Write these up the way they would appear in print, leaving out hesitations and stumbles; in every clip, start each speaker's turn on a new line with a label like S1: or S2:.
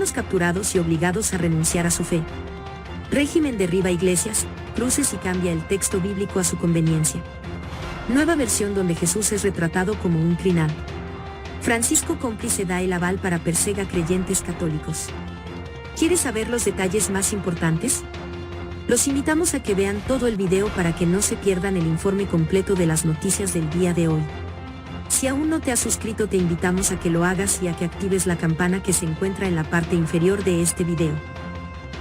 S1: cristianos capturados y obligados a renunciar a su fe. Régimen derriba iglesias, cruces y cambia el texto bíblico a su conveniencia. Nueva versión donde Jesús es retratado como un criminal. Francisco cómplice da el aval para perseguir a creyentes católicos. ¿Quieres saber los detalles más importantes? Los invitamos a que vean todo el video para que no se pierdan el informe completo de las noticias del día de hoy. Si aún no te has suscrito, te invitamos a que lo hagas y a que actives la campana que se encuentra en la parte inferior de este video.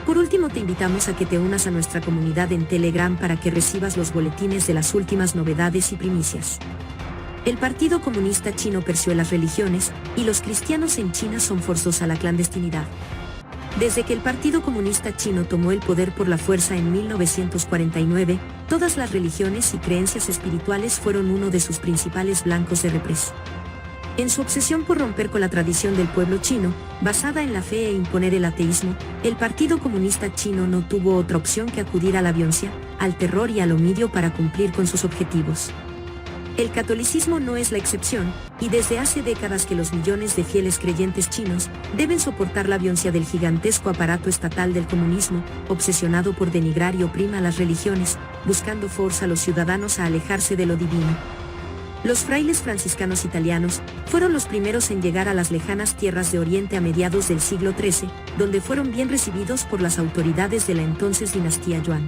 S1: Por último, te invitamos a que te unas a nuestra comunidad en Telegram para que recibas los boletines de las últimas novedades y primicias. El Partido Comunista Chino perció las religiones, y los cristianos en China son forzados a la clandestinidad. Desde que el Partido Comunista Chino tomó el poder por la fuerza en 1949, todas las religiones y creencias espirituales fueron uno de sus principales blancos de represión. En su obsesión por romper con la tradición del pueblo chino, basada en la fe e imponer el ateísmo, el Partido Comunista Chino no tuvo otra opción que acudir a la violencia, al terror y al homicidio para cumplir con sus objetivos. El catolicismo no es la excepción, y desde hace décadas que los millones de fieles creyentes chinos deben soportar la violencia del gigantesco aparato estatal del comunismo, obsesionado por denigrar y oprimir a las religiones, buscando forzar a los ciudadanos a alejarse de lo divino. Los frailes franciscanos italianos fueron los primeros en llegar a las lejanas tierras de Oriente a mediados del siglo XIII, donde fueron bien recibidos por las autoridades de la entonces dinastía Yuan.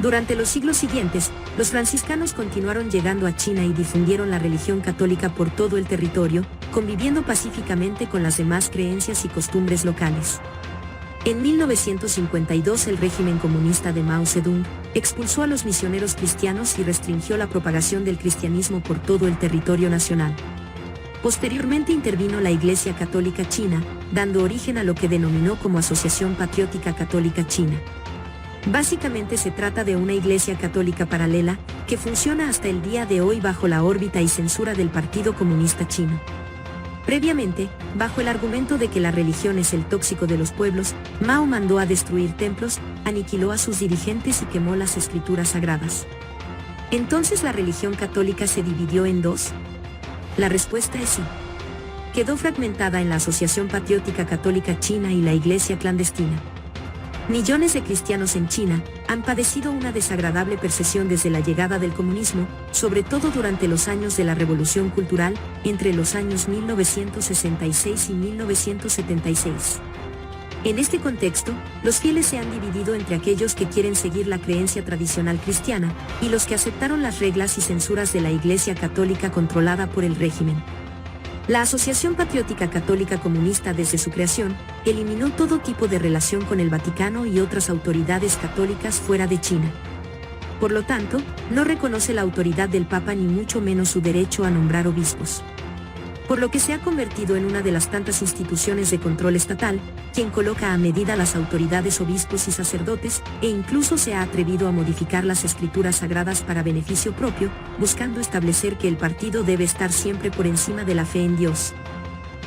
S1: Durante los siglos siguientes, los franciscanos continuaron llegando a China y difundieron la religión católica por todo el territorio, conviviendo pacíficamente con las demás creencias y costumbres locales. En 1952 el régimen comunista de Mao Zedong expulsó a los misioneros cristianos y restringió la propagación del cristianismo por todo el territorio nacional. Posteriormente intervino la Iglesia Católica China, dando origen a lo que denominó como Asociación Patriótica Católica China. Básicamente se trata de una iglesia católica paralela, que funciona hasta el día de hoy bajo la órbita y censura del Partido Comunista Chino. Previamente, bajo el argumento de que la religión es el tóxico de los pueblos, Mao mandó a destruir templos, aniquiló a sus dirigentes y quemó las escrituras sagradas. ¿Entonces la religión católica se dividió en dos? La respuesta es sí. Quedó fragmentada en la Asociación Patriótica Católica China y la Iglesia Clandestina. Millones de cristianos en China han padecido una desagradable persecución desde la llegada del comunismo, sobre todo durante los años de la Revolución Cultural, entre los años 1966 y 1976. En este contexto, los fieles se han dividido entre aquellos que quieren seguir la creencia tradicional cristiana, y los que aceptaron las reglas y censuras de la Iglesia Católica controlada por el régimen. La Asociación Patriótica Católica Comunista desde su creación, eliminó todo tipo de relación con el Vaticano y otras autoridades católicas fuera de China. Por lo tanto, no reconoce la autoridad del Papa ni mucho menos su derecho a nombrar obispos. Por lo que se ha convertido en una de las tantas instituciones de control estatal, quien coloca a medida las autoridades obispos y sacerdotes, e incluso se ha atrevido a modificar las escrituras sagradas para beneficio propio, buscando establecer que el partido debe estar siempre por encima de la fe en Dios.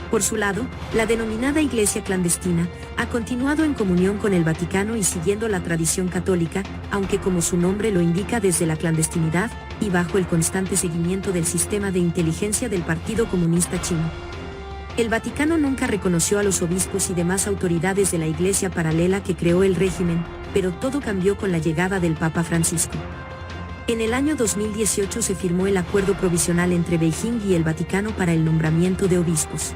S1: Por su lado, la denominada Iglesia Clandestina ha continuado en comunión con el Vaticano y siguiendo la tradición católica, aunque como su nombre lo indica desde la clandestinidad, y bajo el constante seguimiento del sistema de inteligencia del Partido Comunista Chino. El Vaticano nunca reconoció a los obispos y demás autoridades de la Iglesia paralela que creó el régimen, pero todo cambió con la llegada del Papa Francisco. En el año 2018 se firmó el acuerdo provisional entre Beijing y el Vaticano para el nombramiento de obispos.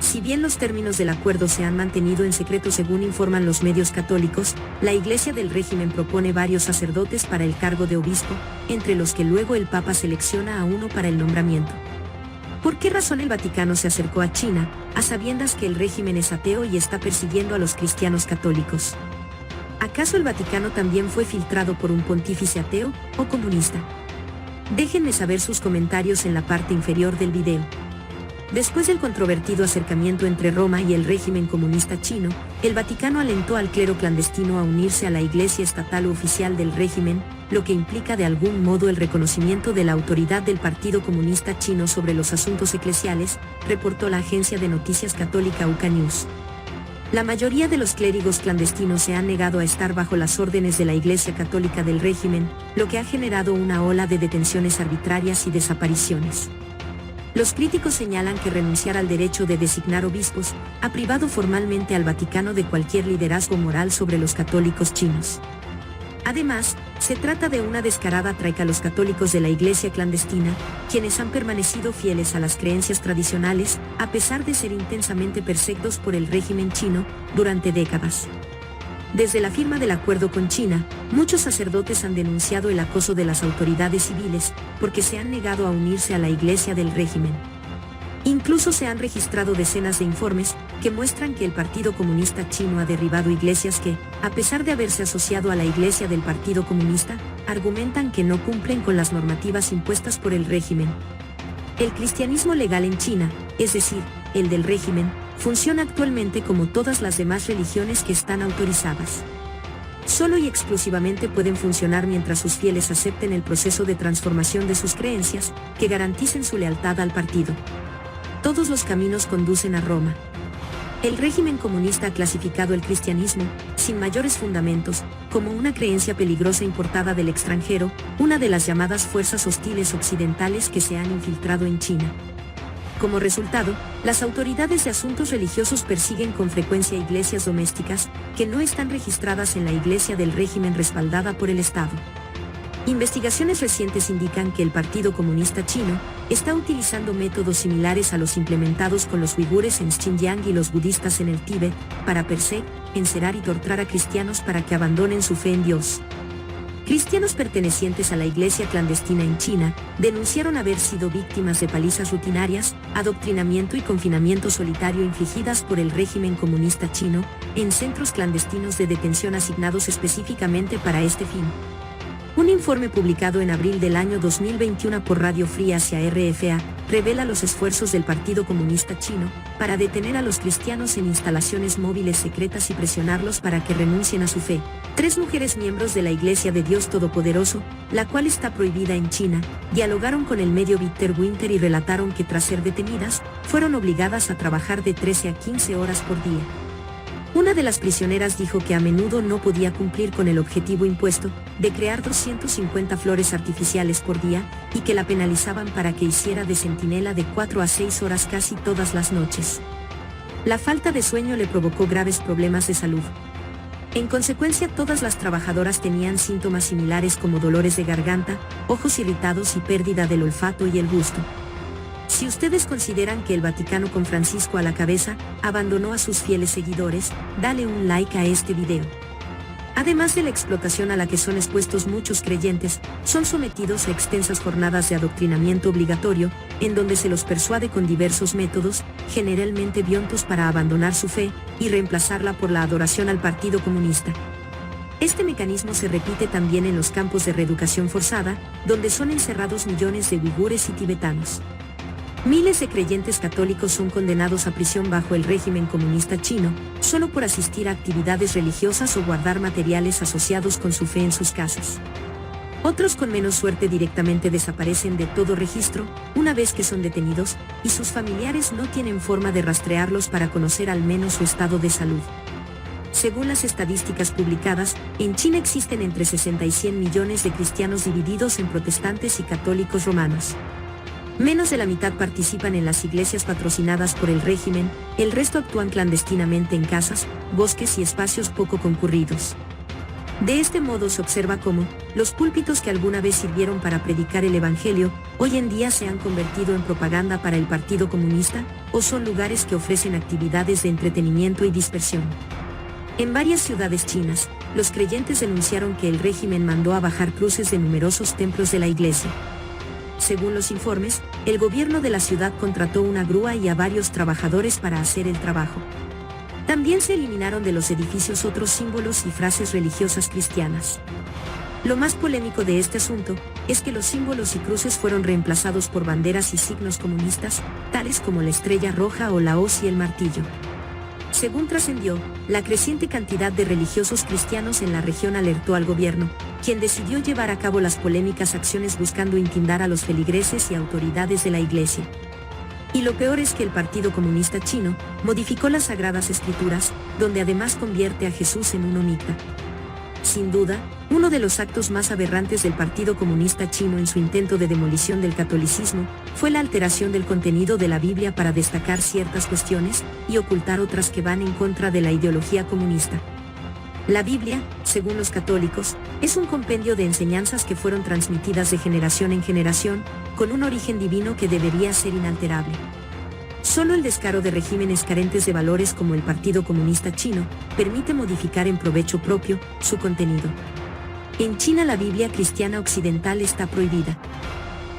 S1: Si bien los términos del acuerdo se han mantenido en secreto según informan los medios católicos, la Iglesia del régimen propone varios sacerdotes para el cargo de obispo, entre los que luego el Papa selecciona a uno para el nombramiento. ¿Por qué razón el Vaticano se acercó a China, a sabiendas que el régimen es ateo y está persiguiendo a los cristianos católicos? ¿Acaso el Vaticano también fue filtrado por un pontífice ateo o comunista? Déjenme saber sus comentarios en la parte inferior del video. Después del controvertido acercamiento entre Roma y el régimen comunista chino, el Vaticano alentó al clero clandestino a unirse a la iglesia estatal o oficial del régimen, lo que implica de algún modo el reconocimiento de la autoridad del Partido Comunista Chino sobre los asuntos eclesiales, reportó la agencia de noticias católica UK News. La mayoría de los clérigos clandestinos se han negado a estar bajo las órdenes de la Iglesia Católica del régimen, lo que ha generado una ola de detenciones arbitrarias y desapariciones. Los críticos señalan que renunciar al derecho de designar obispos ha privado formalmente al Vaticano de cualquier liderazgo moral sobre los católicos chinos. Además, se trata de una descarada traica a los católicos de la Iglesia clandestina, quienes han permanecido fieles a las creencias tradicionales, a pesar de ser intensamente perseguidos por el régimen chino durante décadas. Desde la firma del acuerdo con China, muchos sacerdotes han denunciado el acoso de las autoridades civiles, porque se han negado a unirse a la Iglesia del régimen. Incluso se han registrado decenas de informes que muestran que el Partido Comunista Chino ha derribado iglesias que, a pesar de haberse asociado a la Iglesia del Partido Comunista, argumentan que no cumplen con las normativas impuestas por el régimen. El cristianismo legal en China, es decir, el del régimen, funciona actualmente como todas las demás religiones que están autorizadas. Solo y exclusivamente pueden funcionar mientras sus fieles acepten el proceso de transformación de sus creencias, que garanticen su lealtad al partido. Todos los caminos conducen a Roma. El régimen comunista ha clasificado el cristianismo, sin mayores fundamentos, como una creencia peligrosa importada del extranjero, una de las llamadas fuerzas hostiles occidentales que se han infiltrado en China. Como resultado, las autoridades de asuntos religiosos persiguen con frecuencia iglesias domésticas, que no están registradas en la iglesia del régimen respaldada por el Estado. Investigaciones recientes indican que el Partido Comunista Chino está utilizando métodos similares a los implementados con los uigures en Xinjiang y los budistas en el Tíbet, para perseguir, encerrar y torturar a cristianos para que abandonen su fe en Dios. Cristianos pertenecientes a la iglesia clandestina en China denunciaron haber sido víctimas de palizas rutinarias, adoctrinamiento y confinamiento solitario infligidas por el régimen comunista chino, en centros clandestinos de detención asignados específicamente para este fin. Un informe publicado en abril del año 2021 por Radio Free Asia RFA revela los esfuerzos del Partido Comunista Chino para detener a los cristianos en instalaciones móviles secretas y presionarlos para que renuncien a su fe. 3 mujeres miembros de la Iglesia de Dios Todopoderoso, la cual está prohibida en China, dialogaron con el medio Bitter Winter y relataron que tras ser detenidas, fueron obligadas a trabajar de 13 a 15 horas por día. Una de las prisioneras dijo que a menudo no podía cumplir con el objetivo impuesto, de crear 250 flores artificiales por día, y que la penalizaban para que hiciera de centinela de 4 a 6 horas casi todas las noches. La falta de sueño le provocó graves problemas de salud. En consecuencia, todas las trabajadoras tenían síntomas similares como dolores de garganta, ojos irritados y pérdida del olfato y el gusto. Si ustedes consideran que el Vaticano con Francisco a la cabeza abandonó a sus fieles seguidores, dale un like a este video. Además de la explotación a la que son expuestos muchos creyentes, son sometidos a extensas jornadas de adoctrinamiento obligatorio, en donde se los persuade con diversos métodos, generalmente violentos, para abandonar su fe y reemplazarla por la adoración al Partido Comunista. Este mecanismo se repite también en los campos de reeducación forzada, donde son encerrados millones de uigures y tibetanos. Miles de creyentes católicos son condenados a prisión bajo el régimen comunista chino, solo por asistir a actividades religiosas o guardar materiales asociados con su fe en sus casas. Otros con menos suerte directamente desaparecen de todo registro, una vez que son detenidos, y sus familiares no tienen forma de rastrearlos para conocer al menos su estado de salud. Según las estadísticas publicadas, en China existen entre 60 y 100 millones de cristianos divididos en protestantes y católicos romanos. Menos de la mitad participan en las iglesias patrocinadas por el régimen, el resto actúan clandestinamente en casas, bosques y espacios poco concurridos. De este modo se observa cómo los púlpitos que alguna vez sirvieron para predicar el evangelio, hoy en día se han convertido en propaganda para el Partido Comunista, o son lugares que ofrecen actividades de entretenimiento y dispersión. En varias ciudades chinas, los creyentes denunciaron que el régimen mandó a bajar cruces de numerosos templos de la iglesia. Según los informes, el gobierno de la ciudad contrató una grúa y a varios trabajadores para hacer el trabajo. También se eliminaron de los edificios otros símbolos y frases religiosas cristianas. Lo más polémico de este asunto es que los símbolos y cruces fueron reemplazados por banderas y signos comunistas, tales como la estrella roja o la hoz y el martillo. Según trascendió, la creciente cantidad de religiosos cristianos en la región alertó al gobierno, quien decidió llevar a cabo las polémicas acciones buscando intimidar a los feligreses y autoridades de la iglesia. Y lo peor es que el Partido Comunista Chino modificó las Sagradas Escrituras, donde además convierte a Jesús en un onita. Sin duda, uno de los actos más aberrantes del Partido Comunista Chino en su intento de demolición del catolicismo, fue la alteración del contenido de la Biblia para destacar ciertas cuestiones, y ocultar otras que van en contra de la ideología comunista. La Biblia, según los católicos, es un compendio de enseñanzas que fueron transmitidas de generación en generación, con un origen divino que debería ser inalterable. Solo el descaro de regímenes carentes de valores como el Partido Comunista Chino, permite modificar en provecho propio su contenido. En China la Biblia cristiana occidental está prohibida.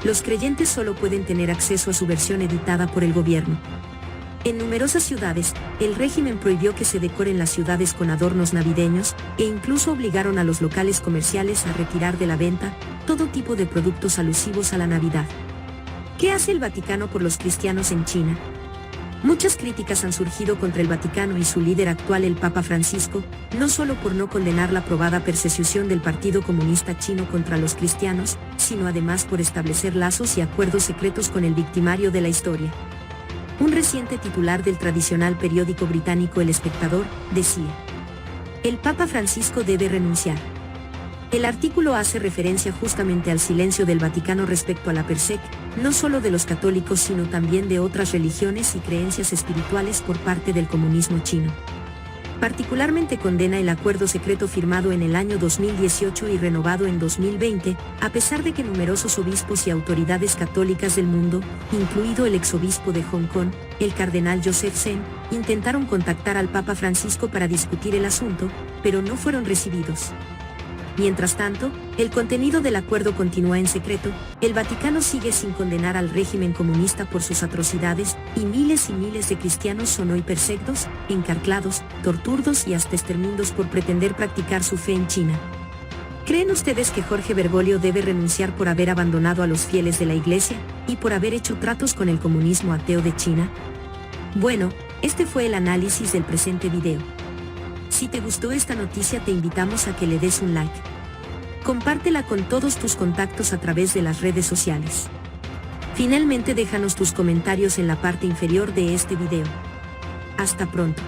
S1: Los creyentes solo pueden tener acceso a su versión editada por el gobierno. En numerosas ciudades, el régimen prohibió que se decoren las ciudades con adornos navideños, e incluso obligaron a los locales comerciales a retirar de la venta todo tipo de productos alusivos a la Navidad. ¿Qué hace el Vaticano por los cristianos en China? Muchas críticas han surgido contra el Vaticano y su líder actual, el Papa Francisco, no solo por no condenar la probada persecución del Partido Comunista Chino contra los cristianos, sino además por establecer lazos y acuerdos secretos con el victimario de la historia. Un reciente titular del tradicional periódico británico El Espectador, decía: "El Papa Francisco debe renunciar". El artículo hace referencia justamente al silencio del Vaticano respecto a la persecución, no solo de los católicos sino también de otras religiones y creencias espirituales por parte del comunismo chino. Particularmente condena el acuerdo secreto firmado en el año 2018 y renovado en 2020, a pesar de que numerosos obispos y autoridades católicas del mundo, incluido el exobispo de Hong Kong, el cardenal Joseph Zen, intentaron contactar al Papa Francisco para discutir el asunto, pero no fueron recibidos. Mientras tanto, el contenido del acuerdo continúa en secreto, el Vaticano sigue sin condenar al régimen comunista por sus atrocidades, y miles de cristianos son hoy perseguidos, encarcelados, torturados y hasta exterminados por pretender practicar su fe en China. ¿Creen ustedes que Jorge Bergoglio debe renunciar por haber abandonado a los fieles de la Iglesia, y por haber hecho tratos con el comunismo ateo de China? Bueno, este fue el análisis del presente video. Si te gustó esta noticia te invitamos a que le des un like. Compártela con todos tus contactos a través de las redes sociales. Finalmente déjanos tus comentarios en la parte inferior de este video. Hasta pronto.